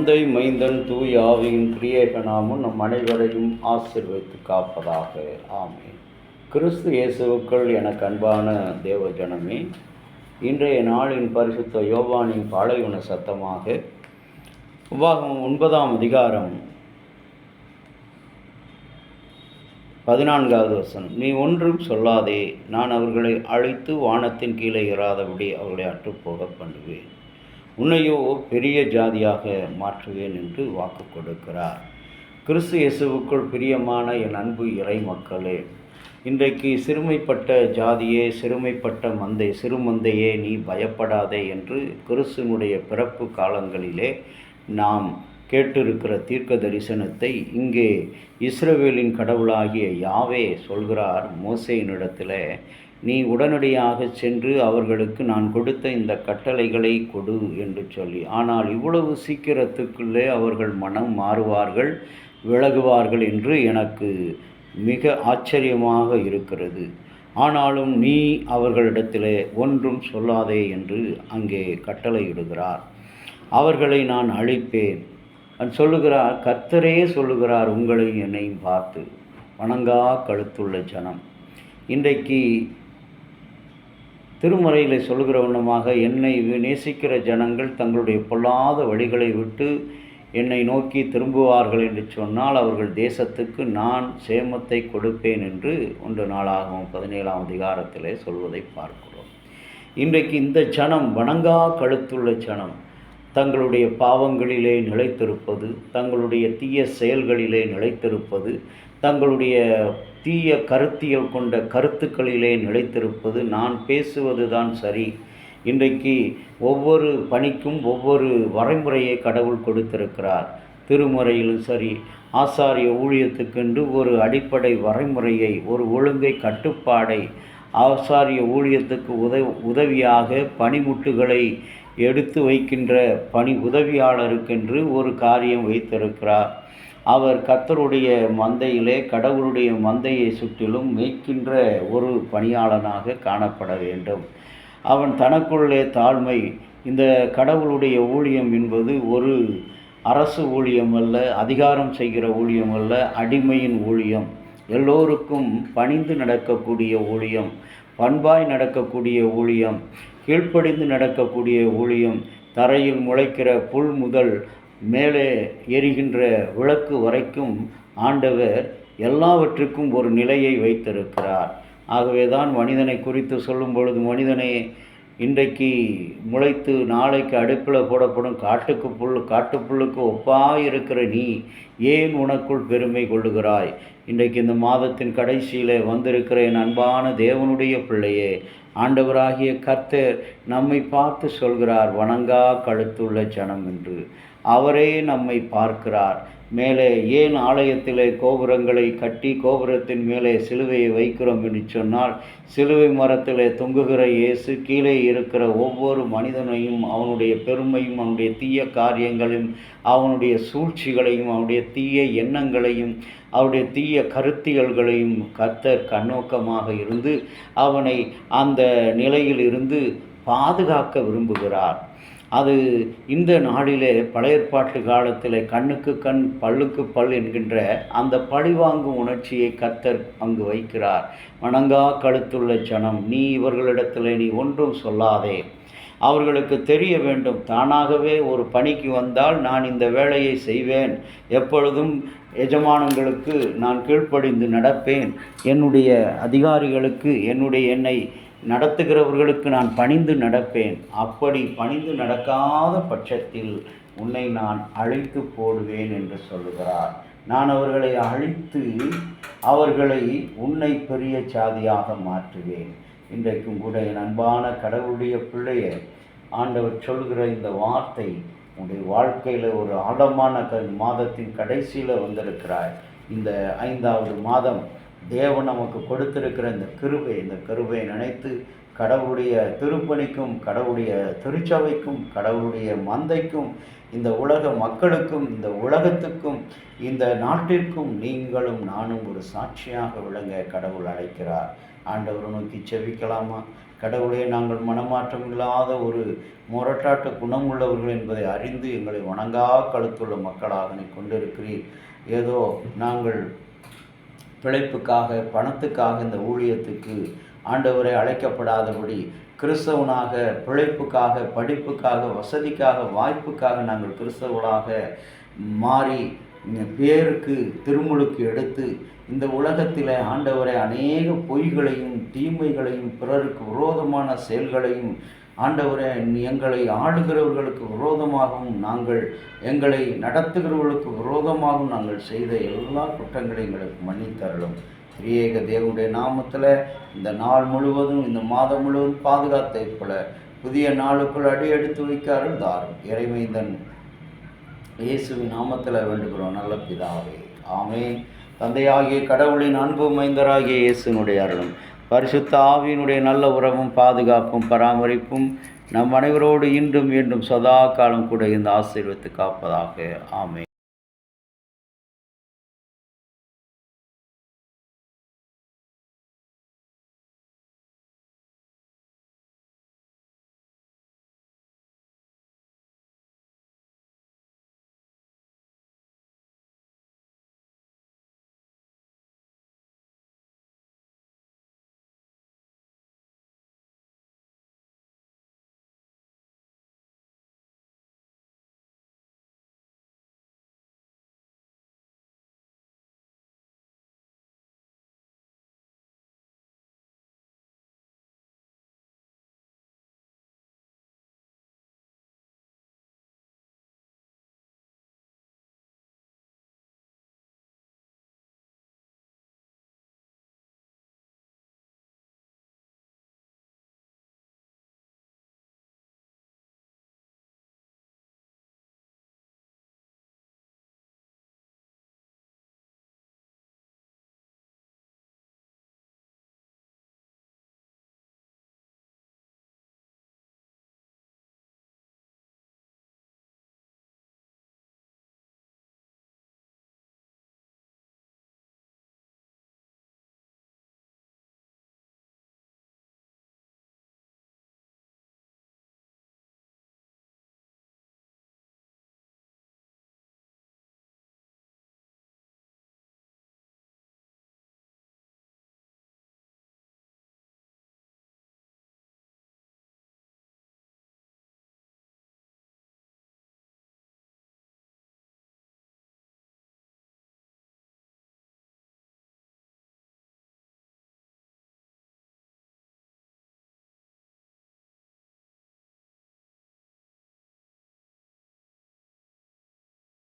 தந்தை, மைந்தன், தூய ஆவியின் திரியேக நாமம் நம் அனைவரையும் ஆசீர்வதித்து காப்பதாக. ஆமென். கிறிஸ்து இயேசுவுக்குள் எனக்கு அன்பான தேவ ஜனமே, இன்றைய நாளின் பரிசுத்த யோவானின் பாலைவன சத்தமாக உபாகமம் 9ஆம் அதிகாரம் 14வது வசனம். நீ ஒன்றும் சொல்லாதே, நான் அவர்களை அழைத்து வானத்தின் கீழே இராதபடி அவர்களை அற்றுப்போக பண்ணுவேன், உன்னையோ பெரிய ஜாதியாக மாற்றுவேன் என்று வாக்கு கொடுக்கிறார். கிறிஸ்து இயேசுவுக்குள் பிரியமான என் அன்பு இறை மக்களே, இன்றைக்கு சிறுமைப்பட்ட ஜாதியே, சிறுமைப்பட்ட சிறுமந்தையே, நீ பயப்படாதே என்று கிறிஸ்துவனுடைய பிறப்பு காலங்களிலே நாம் கேட்டிருக்கிற தீர்க்க தரிசனத்தை இங்கே இஸ்ரவேலின் கடவுளாகிய யாவே சொல்கிறார் மோசேயினிடத்தில். நீ உடனடியாக சென்று அவர்களுக்கு நான் கொடுத்த இந்த கட்டளைகளை கொடு என்று சொல்லி. ஆனால் இவ்வளவு சீக்கிரத்துக்குள்ளே அவர்கள் மனம் மாறுவார்கள், விலகுவார்கள் என்று எனக்கு மிக ஆச்சரியமாக இருக்கிறது. ஆனாலும் நீ அவர்களிடத்திலே ஒன்றும் சொல்லாதே என்று அங்கே கட்டளையிடுகிறார். அவர்களை நான் அழிப்பேன் சொல்லுகிறார். கர்த்தரே சொல்லுகிறார், உங்களையும் என்னையும் பார்த்து. வணங்கா கழுத்துள்ள ஜனம். இன்றைக்கு திருமறையில் சொல்கிற வண்ணமாக என்னை நேசிக்கிற ஜனங்கள் தங்களுடைய பொல்லாத வழிகளை விட்டு என்னை நோக்கி திரும்புவார்கள் என்று சொன்னால் அவர்கள் தேசத்துக்கு நான் சேமத்தை கொடுப்பேன் என்று 1 நாளாகமம் 17ஆம் அதிகாரத்தில் சொல்வதை பார்க்கிறோம். இன்றைக்கு இந்த ஜனம், வணங்கா கழுத்துள்ள ஜனம், தங்களுடைய பாவங்களிலே நிலைத்திருப்பது, தங்களுடைய தீய செயல்களிலே நிலைத்திருப்பது, தங்களுடைய தீய கருத்தியல் கொண்ட கருத்துக்களிலே நிலைத்திருப்பது, நான் பேசுவது தான் சரி. இன்றைக்கு ஒவ்வொரு பணிக்கும் ஒவ்வொரு வரைமுறையை கடவுள் கொடுத்திருக்கிறார். திருமுறையிலும் சரி, ஆசாரிய ஊழியத்துக்கென்று ஒரு அடிப்படை வரைமுறையை, ஒரு ஒழுங்கை, கட்டுப்பாடை, ஆசாரிய ஊழியத்துக்கு உதவியாக பணிமுட்டுகளை எடுத்து வைக்கின்ற பணி உதவியாளருக்கென்று ஒரு காரியம் வைத்திருக்கிறார். அவர் கர்த்தருடைய மந்தையிலே, கடவுளுடைய மந்தையை சுற்றிலும் மேய்க்கின்ற ஒரு பணியாளனாக காணப்பட வேண்டும். அவன் தனக்குள்ளே தாழ்மை. இந்த கடவுளுடைய ஊழியம் என்பது ஒரு அரசு ஊழியம் அல்ல, அதிகாரம் செய்கிற ஊழியம் அல்ல, அடிமையின் ஊழியம். எல்லோருக்கும் பணிந்து நடக்கக்கூடிய ஊழியம், பண்பாய் நடக்கக்கூடிய ஊழியம், கீழ்ப்படிந்து நடக்கக்கூடிய ஊழியம். தரையில் முளைக்கிற புல் முதல் மேலே எரிகின்ற விளக்கு வரைக்கும் ஆண்டவர் எல்லாவற்றுக்கும் ஒரு நிலையை வைத்திருக்கிறார். ஆகவே தான் மனிதனை குறித்து சொல்லும் பொழுது, மனிதனே, இன்றைக்கு முளைத்து நாளைக்கு அடுப்பில் போடப்படும் காட்டுப்புல்லுக்கு ஒப்பாயிருக்கிற நீ ஏன் உனக்குள் பெருமை கொள்ளுகிறாய்? இன்றைக்கு இந்த மாதத்தின் கடைசியில் வந்திருக்கிற என் அன்பான தேவனுடைய பிள்ளையே, ஆண்டவராகிய கர்த்தர் நம்மை பார்த்து சொல்கிறார், வணங்கா கழுத்துள்ள ஜனம் என்று. அவரே நம்மை பார்க்கிறார். மேலே ஏன் ஆலயத்திலே கோபுரங்களை கட்டி கோபுரத்தின் மேலே சிலுவையை வைக்கிறோம் என்று சொன்னால், சிலுவை மரத்திலே தொங்குகிற இயேசு கீழே இருக்கிற ஒவ்வொரு மனிதனையும், அவனுடைய பெருமையும், அவனுடைய தீய காரியங்களையும், அவனுடைய சூழ்ச்சிகளையும், அவனுடைய தீய எண்ணங்களையும், அவருடைய தீய கருத்தியல்களையும் கர்த்தர் கண்ணோக்கமாக இருந்து அவனை அந்த நிலையில் இருந்து பாதுகாக்க விரும்புகிறார். அது இந்த நாளிலே பழைய ஏற்பாட்டு காலத்தில் கண்ணுக்கு கண் பல்லுக்கு பல் என்கின்ற அந்த பழிவாங்கும் உணர்ச்சியை கர்த்தர் அங்கு வைக்கிறார். வணங்கா கழுத்துள்ள ஜனம், நீ இவர்களிடத்தில் நீ ஒன்றும் சொல்லாதே. அவர்களுக்கு தெரிய வேண்டும், தானாகவே ஒரு பணிக்கு வந்தால் நான் இந்த வேலையை செய்வேன், எப்பொழுதும் எஜமானங்களுக்கு நான் கீழ்ப்படிந்து நடப்பேன், என்னுடைய அதிகாரிகளுக்கு, என்னை நடத்துகிறவர்களுக்கு நான் பணிந்து நடப்பேன். அப்படி பணிந்து நடக்காத பட்சத்தில் உன்னை நான் அழித்து போடுவேன் என்று சொல்லுகிறார். நான் அவர்களை அழித்து அவர்களை உன்னை பெரிய ஜாதியாக மாற்றுவேன். இன்றைக்கும் கூட என் அன்பான கடவுளுடைய பிள்ளையை ஆண்டவர் சொல்கிற இந்த வார்த்தை உன்னுடைய வாழ்க்கையில் ஒரு ஆழமான மாதத்தின் கடைசியில் வந்திருக்கிறாய். இந்த 5வது மாதம் தேவன் நமக்கு கொடுத்திருக்கிற இந்த கிருபையை நினைத்து கடவுளுடைய திருப்பணிக்கும், கடவுளுடைய திருச்சபைக்கும், கடவுளுடைய மந்தைக்கும், இந்த உலக மக்களுக்கும், இந்த உலகத்துக்கும், இந்த நாட்டிற்கும் நீங்களும் நானும் ஒரு சாட்சியாக விளங்க கடவுள் அழைக்கிறார். ஆண்டவரை நோக்கி செபிக்கலாமா? கடவுளே, நாங்கள் மனமாற்றம் இல்லாத ஒரு முரட்டாட்டு குணமுள்ளவர்கள் என்பதை அறிந்து எங்களை வணங்கா கழுத்துள்ள மக்களாக நீ கொண்டிருக்கிறீர். ஏதோ நாங்கள் பிழைப்புக்காக, பணத்துக்காக இந்த ஊழியத்துக்கு ஆண்டவரை அழைக்கப்படாதபடி கிறிஸ்தவனாக, பிழைப்புக்காக, படிப்புக்காக, வசதிக்காக, வாய்ப்புக்காக நாங்கள் கிறிஸ்தவர்களாக மாறி பேருக்கு திருமுழுக்கு எடுத்து இந்த உலகத்தில் ஆண்டவரை அநேக பொய்களையும் தீமைகளையும் பிறருக்கு விரோதமான செயல்களையும் ஆண்டவரை எங்களை ஆளுகிறவர்களுக்கு விரோதமாகவும் எங்களை நடத்துகிறவர்களுக்கு விரோதமாகவும் நாங்கள் செய்த எல்லா குற்றங்களையும் எங்களுக்கு மன்னித்தருளும். திரியேக தேவனுடைய நாமத்தில் இந்த நாள் முழுவதும், இந்த மாதம் முழுவதும் பாதுகாத்தை போல புதிய நாளுக்குள் அடி எடுத்து வைக்க அருள்தாரும். இறைமைந்தன் இயேசுவின் நாமத்தில் வேண்டுகிறோம் நல்ல பிதாவே, ஆமென். தந்தையாகிய கடவுளின் அன்பு மைந்தராகிய இயேசுனுடைய அருளும் பரிசுத்த ஆவியினுடைய நல்ல உறவும் பாதுகாப்பும் பராமரிப்பும் நம் அனைவரோடு இன்றும் மீண்டும் சதா காலம் கூட இந்த ஆசீர்வதித்து காப்பதாக. ஆமென்.